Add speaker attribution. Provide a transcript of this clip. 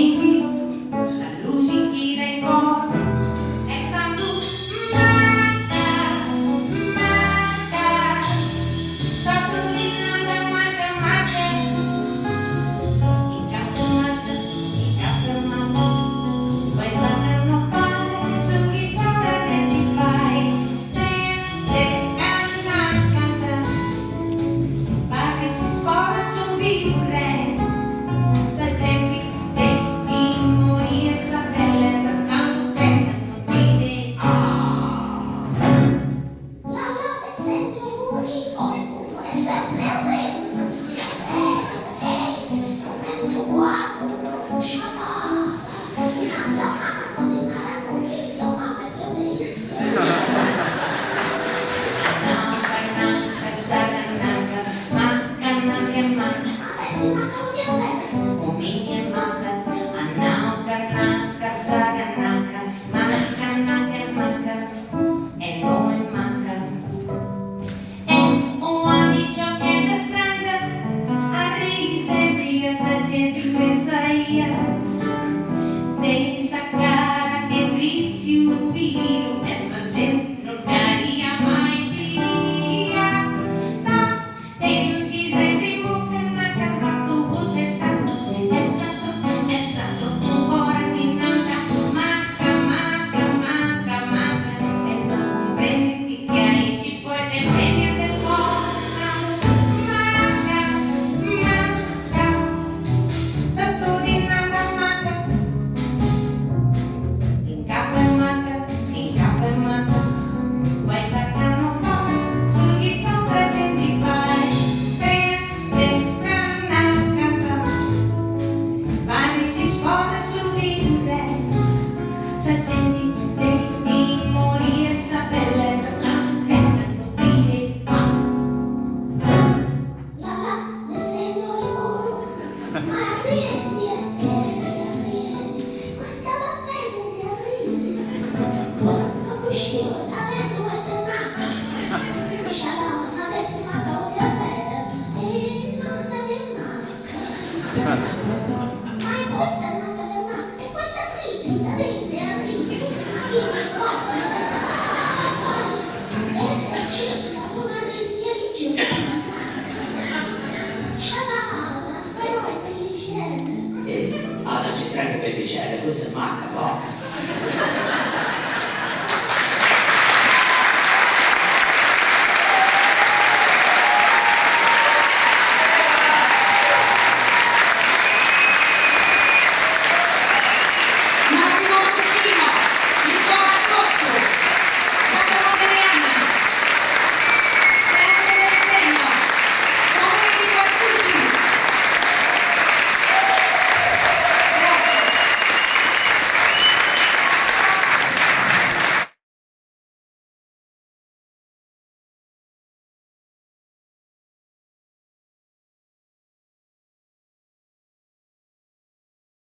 Speaker 1: senti, s'allusichina in cor, e tanto manca, Capolina da manca, in capo manca, quella che non fai, su chi la gente fai, te canta a casa, pare si sposa su un re, sa gente di morire, sa bellezza, tanto che non vede,
Speaker 2: La love è sempre unico, è sempre un momento guardo, sciamana, una sapana di paracoliso, ma per benissimo.
Speaker 1: Nakanaka, sakanaka, makanaka,
Speaker 2: Avessi mancato di averti,
Speaker 1: umingi maka, anakanaka, sakanaka, makanaka, e non manca. E un anno che è strange, a sempre essa gente pensa io, dessa cara che triste o viro, essa gente non daria mai via. No, tenti sempre in bocca una capa tu è stato, ora ti manca, e non comprenditi che ahí ci puoi dependere del cuore, manca, tutto di manca, in capo e manca, guarda che non fa, su chi sopra gente vai, prende a casa, vai si sposa subito, sa gente di morire, sa bellezza, non dire
Speaker 2: la love è sempre unico, ma arrivi e che arrivi, quanta va bene ti arrivi. Non uscivo, adesso vuoi tornare, scialona, avessi mancato di averti, e non te ne manca. Ma è quanta non te ne manca, e quanta arrivi, da dentro arrivi, questa mattina in cuore. E circa non arrivi di giù. Scialona, però è pellicella.
Speaker 3: Alla città che pellicella, questa è macca, no?